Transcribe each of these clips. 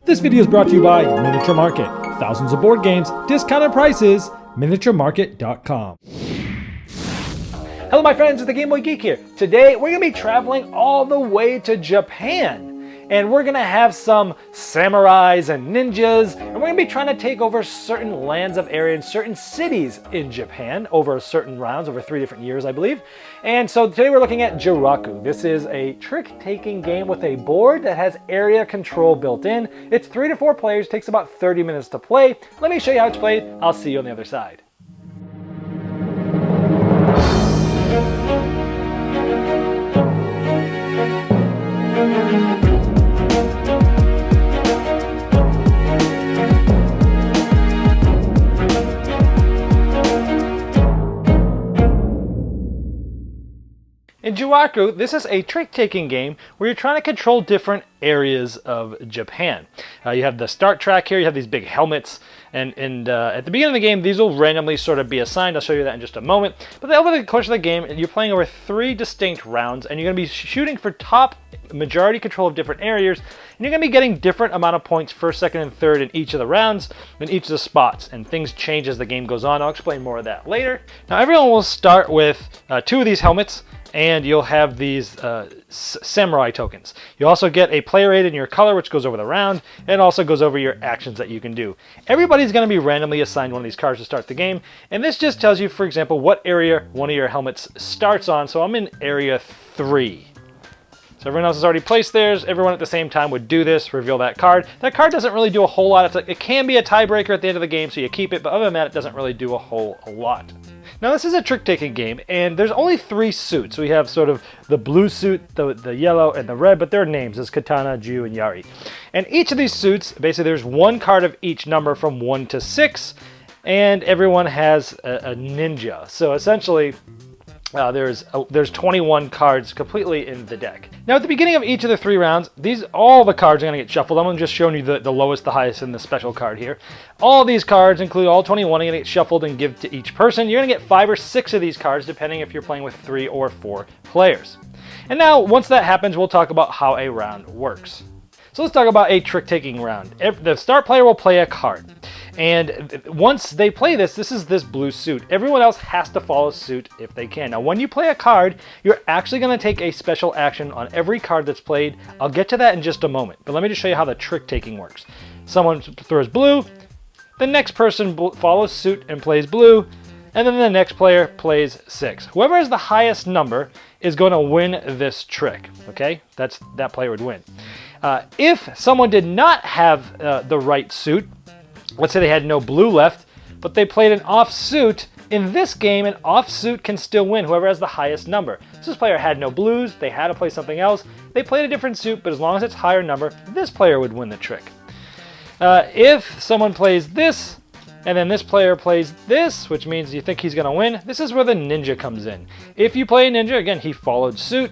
This video is brought to you by Miniature Market. Thousands of board games, discounted prices, miniaturemarket.com. Hello my friends, it's the Game Boy Geek here. Today we're going to be traveling all the way to Japan. And we're going to have some samurais and ninjas. And we're going to be trying to take over certain lands of area and certain cities in Japan over certain rounds, over 3 different years I believe. And so today we're looking at Joraku. This is a trick-taking game with a board that has area control built in. It's 3 to 4 players, takes about 30 minutes to play. Let me show you how it's played. I'll see you on the other side. In Joraku, this is a trick-taking game where you're trying to control different areas of Japan. You have the start track here, you have these big helmets, and at the beginning of the game, these will randomly sort of be assigned. I'll show you that in just a moment. But over the course of the game, you're playing over 3 distinct rounds, and you're going to be shooting for top majority control of different areas, and you're going to be getting different amount of points first, second, and third in each of the rounds, in each of the spots, and things change as the game goes on. I'll explain more of that later. Now, everyone will start with 2 of these helmets, and you'll have these samurai tokens. You also get a player aid in your color, which goes over the round, and also goes over your actions that you can do. Everybody's going to be randomly assigned one of these cards to start the game, and this just tells you, for example, what area one of your helmets starts on. So I'm in area 3. So everyone else has already placed theirs. Everyone at the same time would do this, reveal that card. That card doesn't really do a whole lot. It can be a tiebreaker at the end of the game, so you keep it, but other than that, it doesn't really do a whole lot. Now this is a trick-taking game, and there's only 3 suits. We have sort of the blue suit, the yellow, and the red, but their names is Katana, Ju, and Yari. And each of these suits, basically there's 1 card of each number from 1 to 6, and everyone has a ninja. So essentially, there's 21 cards completely in the deck. Now at the beginning of each of the 3 rounds, all the cards are going to get shuffled. I'm just showing you the lowest, the highest, and the special card here. All these cards, include all 21, are going to get shuffled and give to each person. You're going to get 5 or 6 of these cards, depending if you're playing with 3 or 4 players. And now, once that happens, we'll talk about how a round works. So let's talk about a trick-taking round. The start player will play a card. And once they play this is this blue suit. Everyone else has to follow suit if they can. Now, when you play a card, you're actually going to take a special action on every card that's played. I'll get to that in just a moment. But let me just show you how the trick-taking works. Someone throws blue. The next person follows suit and plays blue. And then the next player plays 6. Whoever has the highest number is going to win this trick. Okay? That player would win. If someone did not have the right suit, let's say they had no blue left, but they played an off suit, in this game an off suit can still win, whoever has the highest number. So this player had no blues, they had to play something else, they played a different suit, but as long as it's higher number, this player would win the trick. If someone plays this, and then this player plays this, which means you think he's going to win, this is where the ninja comes in. If you play a ninja, again, he followed suit.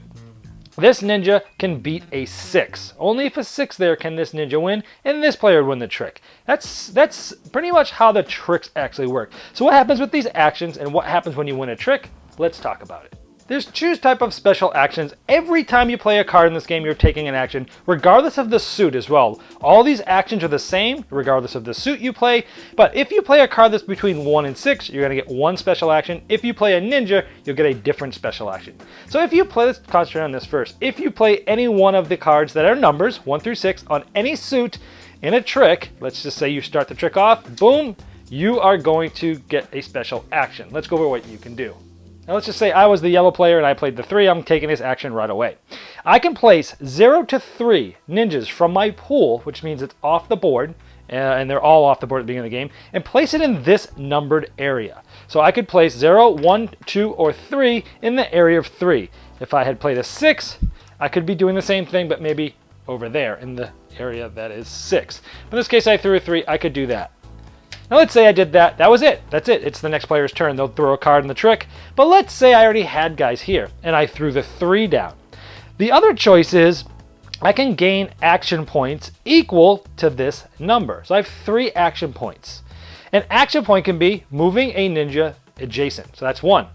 This ninja can beat a 6. Only if a 6 there can this ninja win, and this player would win the trick. That's pretty much how the tricks actually work. So what happens with these actions, and what happens when you win a trick? Let's talk about it. There's 2 types of special actions. Every time you play a card in this game, you're taking an action, regardless of the suit as well. All these actions are the same, regardless of the suit you play. But if you play a card that's between 1 and 6, you're going to get 1 special action. If you play a ninja, you'll get a different special action. So if you play, let's concentrate on this first. If you play any one of the cards that are numbers, 1 through 6, on any suit in a trick, let's just say you start the trick off, boom, you are going to get a special action. Let's go over what you can do. Now let's just say I was the yellow player and I played the 3. I'm taking this action right away. I can place 0 to 3 ninjas from my pool, which means it's off the board, and they're all off the board at the beginning of the game, and place it in this numbered area. So I could place 0, 1, 2, or 3 in the area of 3. If I had played a 6, I could be doing the same thing, but maybe over there in the area that is 6. In this case, I threw a 3. I could do that. Now let's say I did that. That was it. That's it. It's the next player's turn. They'll throw a card in the trick. But let's say I already had guys here, and I threw the 3 down. The other choice is I can gain action points equal to this number. So I have 3 action points. An action point can be moving a ninja adjacent. So that's 1,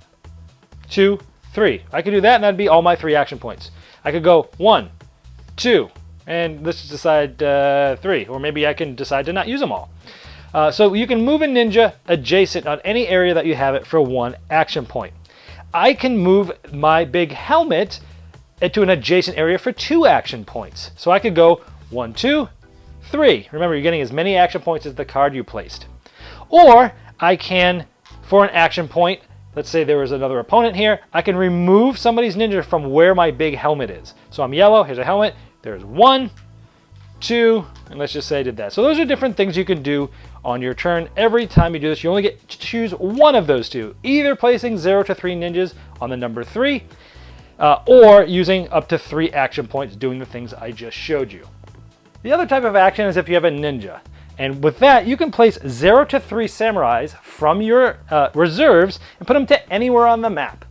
2, 3. I could do that, and that'd be all my 3 action points. I could go 1, 2, And let's just decide 3, or maybe I can decide to not use them all. So you can move a ninja adjacent on any area that you have it for 1 action point. I can move my big helmet into an adjacent area for 2 action points. So I could go 1, 2, 3. Remember, you're getting as many action points as the card you placed. Or I can, for an action point, let's say there was another opponent here, I can remove somebody's ninja from where my big helmet is. So I'm yellow, here's a helmet, there's 1, 2, and let's just say I did that. So those are different things you can do on your turn. Every time you do this, you only get to choose one of those two, either placing 0 to 3 ninjas on the number 3, or using up to 3 action points doing the things I just showed you. The other type of action is if you have a ninja. And with that, you can place 0 to 3 samurais from your reserves and put them to anywhere on the map.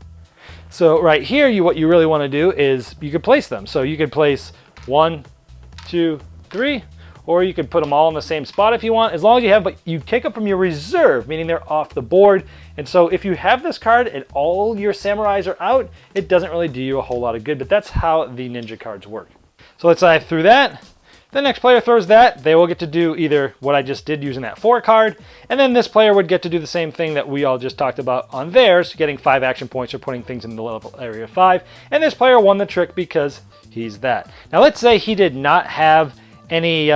So right here, what you really want to do is you could place them. So you could place 1, 2, 3, or you could put them all in the same spot if you want, as long as you have, but you take them from your reserve, meaning they're off the board. And so if you have this card and all your samurais are out, it doesn't really do you a whole lot of good, but that's how the ninja cards work. So let's say I threw that. The next player throws that. They will get to do either what I just did using that 4 card, and then this player would get to do the same thing that we all just talked about on theirs, getting 5 action points or putting things in the level area 5. And this player won the trick because he's that. Now let's say he did not have any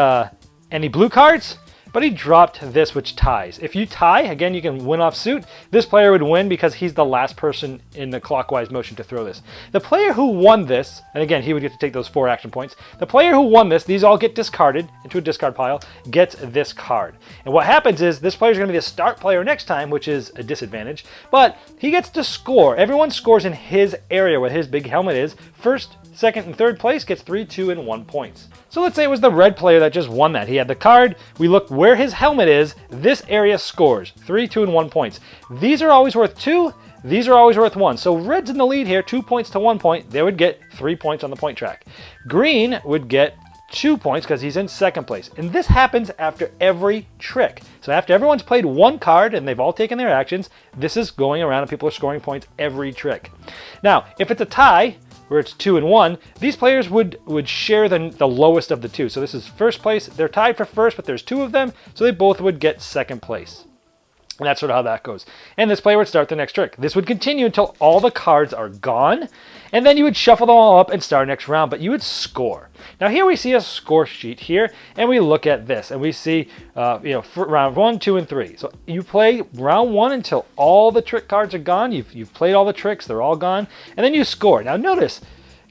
blue cards, but he dropped this, which ties. If you tie, again, you can win off suit. This player would win because he's the last person in the clockwise motion to throw this. The player who won this, and again, he would get to take those 4 action points. The player who won this, these all get discarded into a discard pile, gets this card. And what happens is this player is going to be the start player next time, which is a disadvantage, but he gets to score. Everyone scores in his area where his big helmet is. First, second, and third place gets 3, 2, and 1 points. So let's say it was the red player that just won that. He had the card. We looked where his helmet is. This area scores 3, 2, and 1 points. These are always worth 2. These are always worth 1. So red's in the lead here, 2 points to 1 point. They would get 3 points on the point track. Green would get 2 points because he's in second place. And this happens after every trick. So after everyone's played 1 card and they've all taken their actions, this is going around and people are scoring points every trick. Now, if it's a tie, where it's 2 and 1, these players would share the lowest of the 2. So this is first place. They're tied for first, but there's 2 of them, so they both would get second place. And that's sort of how that goes. And this player would start the next trick. This would continue until all the cards are gone, and then you would shuffle them all up and start next round, but you would score. Now here we see a score sheet here, and we look at this, and we see, for round 1, 2, and 3. So you play round 1 until all the trick cards are gone. You've played all the tricks, they're all gone, and then you score. Now notice,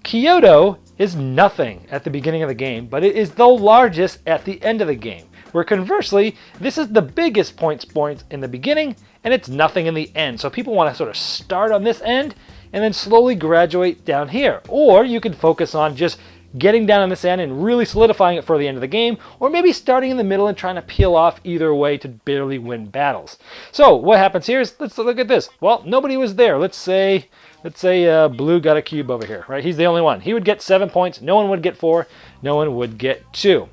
Kyoto is nothing at the beginning of the game, but it is the largest at the end of the game. Where conversely, this is the biggest points in the beginning, and it's nothing in the end. So people want to sort of start on this end, and then slowly graduate down here. Or you can focus on just getting down on this end and really solidifying it for the end of the game, or maybe starting in the middle and trying to peel off either way to barely win battles. So what happens here is, let's look at this. Well, nobody was there. Let's say blue got a cube over here, right? He's the only one. He would get 7 points. No one would get 4. No one would get 2.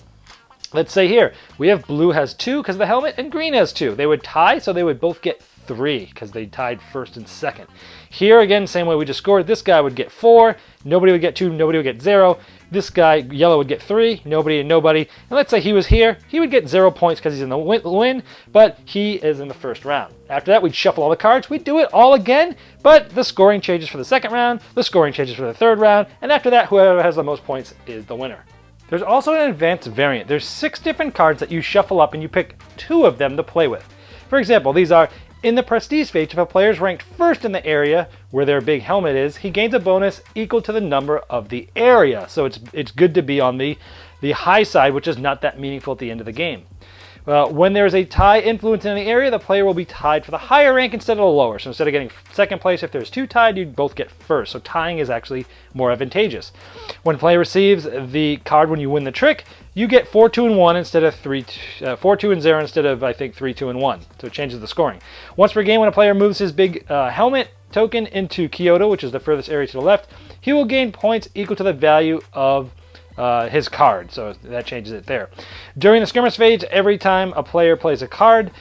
Let's say here, we have blue has 2 because of the helmet, and green has 2. They would tie, so they would both get 3 because they tied first and second. Here, again, same way we just scored. This guy would get 4. Nobody would get 2. Nobody would get 0. This guy, yellow, would get 3. Nobody and nobody. And let's say he was here. He would get 0 points because he's in the win, but he is in the first round. After that, we'd shuffle all the cards. We'd do it all again, but the scoring changes for the second round. The scoring changes for the third round. And after that, whoever has the most points is the winner. There's also an advanced variant. There's 6 different cards that you shuffle up and you pick 2 of them to play with. For example, these are, in the prestige phase, if a player is ranked first in the area where their big helmet is, he gains a bonus equal to the number of the area. So it's good to be on the high side, which is not that meaningful at the end of the game. When there's a tie influence in the area, the player will be tied for the higher rank instead of the lower. So instead of getting second place, if there's 2 tied, you'd both get first. So tying is actually more advantageous. When player receives the card when you win the trick, you get 4, 2, and 1 instead of 4, 2, and 0 instead of, I think, 3, 2, and 1. So it changes the scoring. Once per game, when a player moves his big helmet token into Kyoto, which is the furthest area to the left, he will gain points equal to the value of his card, so that changes it there. During the skirmish phase, every time a player plays a card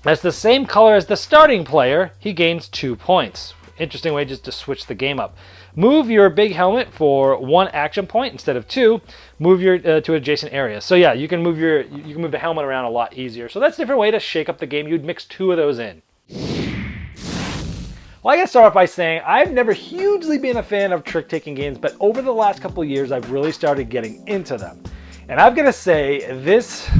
that's the same color as the starting player, he gains 2 points. interesting way just to switch the game up. Move your big helmet for 1 action point instead of 2. Move your to adjacent areas. So yeah, you can move the helmet around a lot easier. So that's a different way to shake up the game. You'd mix 2 of those in. Well, I gotta start off by saying I've never hugely been a fan of trick-taking games, but over the last couple of years, I've really started getting into them. And I'm gonna say this,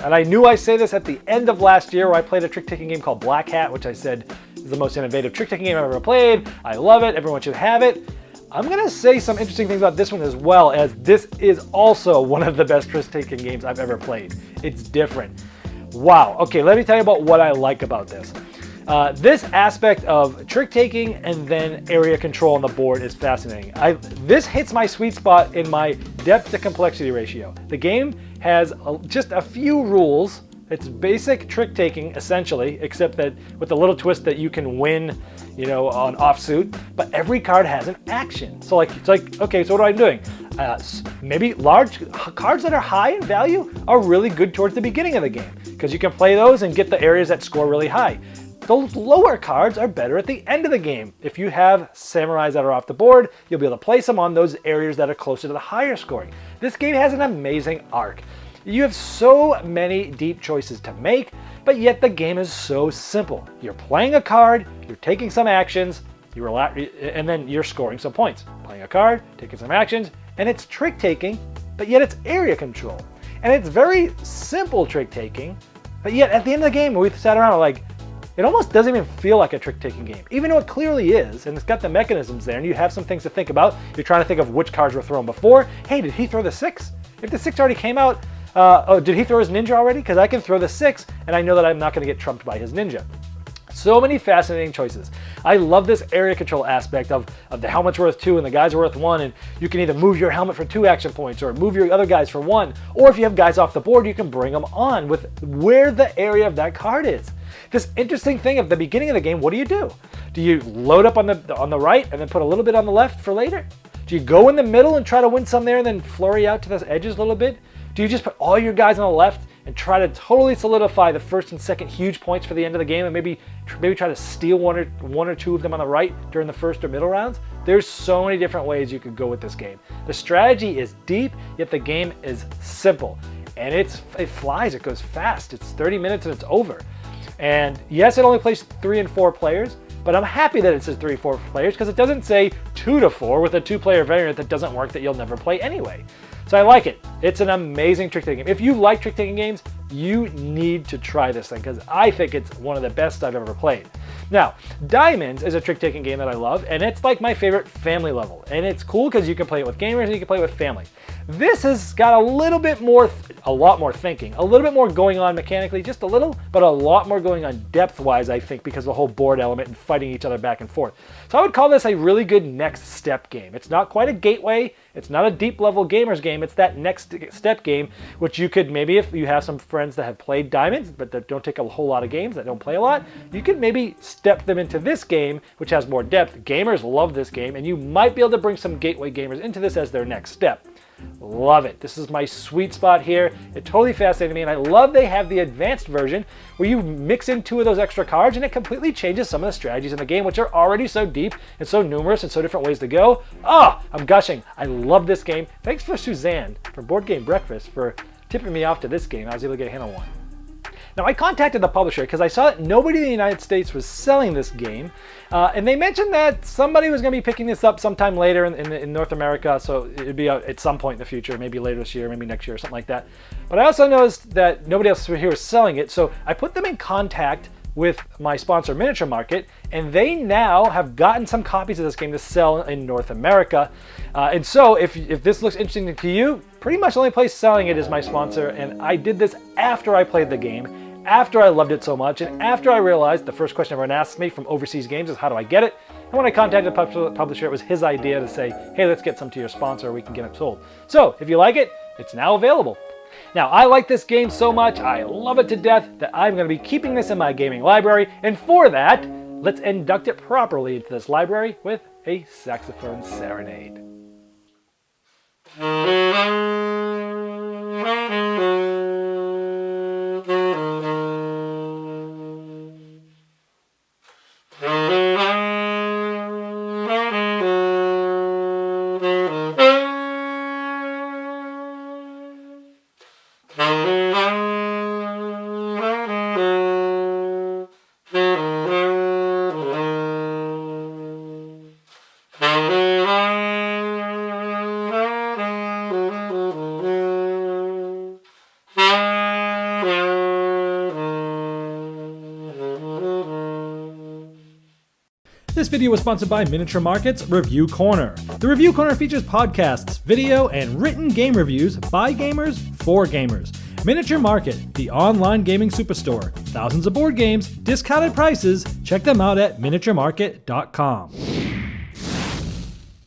and I knew I say this at the end of last year where I played a trick-taking game called Black Hat, which I said is the most innovative trick-taking game I've ever played. I love it, everyone should have it. I'm gonna say some interesting things about this one as well, as this is also one of the best trick-taking games I've ever played. It's different. Wow, okay, let me tell you about what I like about this. This aspect of trick-taking and then area control on the board is fascinating. This hits my sweet spot in my depth to complexity ratio. The game has just a few rules. It's basic trick-taking, essentially, except that with a little twist that you can win, on offsuit, but every card has an action. So it's like, okay, so what am I doing? Maybe large cards that are high in value are really good towards the beginning of the game, because you can play those and get the areas that score really high. Those lower cards are better at the end of the game. If you have samurais that are off the board, you'll be able to place them on those areas that are closer to the higher scoring. This game has an amazing arc. You have so many deep choices to make, but yet the game is so simple. You're playing a card, you're taking some actions, and then you're scoring some points. Playing a card, taking some actions, and it's trick-taking, but yet it's area control. And it's very simple trick-taking, but yet at the end of the game, we sat around and like, it almost doesn't even feel like a trick-taking game, even though it clearly is, and it's got the mechanisms there, and you have some things to think about. You're trying to think of which cards were thrown before. Hey, did he throw the 6? If the 6 already came out, did he throw his ninja already? Because I can throw the 6, and I know that I'm not going to get trumped by his ninja. So many fascinating choices. I love this area control aspect of the helmet's worth 2 and the guys are worth 1, and you can either move your helmet for 2 action points or move your other guys for 1, or if you have guys off the board, you can bring them on with where the area of that card is. This interesting thing at the beginning of the game, what do? Do you load up on the right and then put a little bit on the left for later? Do you go in the middle and try to win some there and then flurry out to the edges a little bit? Do you just put all your guys on the left and try to totally solidify the first and second huge points for the end of the game, and maybe try to steal one or two of them on the right during the first or middle rounds? There's so many different ways you could go with this game. The strategy is deep, yet the game is simple. And it flies, it goes fast. It's 30 minutes and it's over. And yes, it only plays 3 and 4 players, but I'm happy that it says 3 or 4 players because it doesn't say 2 to 4 with a 2-player variant that doesn't work that you'll never play anyway. So I like it. It's an amazing trick-taking game. If you like trick-taking games, you need to try this thing because I think it's one of the best I've ever played. Now, Diamonds is a trick-taking game that I love, and it's like my favorite family level. And it's cool because you can play it with gamers and you can play it with family. This has got a lot more thinking, a little bit more going on mechanically, just a little, but a lot more going on depth-wise, I think, because of the whole board element and fighting each other back and forth. So I would call this a really good next step game. It's not quite a gateway, it's not a deep level gamers game, it's that next step game, which you could maybe, if you have some friends that have played Diamonds, but that don't take a whole lot of games, that don't play a lot, you could maybe step them into this game, which has more depth. Gamers love this game, and you might be able to bring some gateway gamers into this as their next step. Love it. This is my sweet spot here. It totally fascinated me, and I love they have the advanced version where you mix in 2 of those extra cards and it completely changes some of the strategies in the game, which are already so deep and so numerous and so different ways to go. I'm gushing. I love this game. Thanks for Suzanne from Board Game Breakfast for tipping me off to this game. I was able to get a hand on one. Now, I contacted the publisher because I saw that nobody in the United States was selling this game, and they mentioned that somebody was going to be picking this up sometime later in North America, so it'd be out at some point in the future, maybe later this year, maybe next year, or something like that. But I also noticed that nobody else here was selling it, so I put them in contact with my sponsor, Miniature Market, and they now have gotten some copies of this game to sell in North America. And so if this looks interesting to you, pretty much the only place selling it is my sponsor, and I did this after I played the game, after I loved it so much, and after I realized the first question everyone asks me from overseas games is, how do I get it? And when I contacted the publisher, it was his idea to say, hey, let's get some to your sponsor, we can get it sold. So if you like it, it's now available. Now, I like this game so much, I love it to death, that I'm going to be keeping this in my gaming library, and for that, let's induct it properly into this library with a saxophone serenade. This video was sponsored by Miniature Market's Review Corner. The Review Corner features podcasts, video, and written game reviews by gamers for gamers. Miniature Market, the online gaming superstore. Thousands of board games, discounted prices. Check them out at miniaturemarket.com.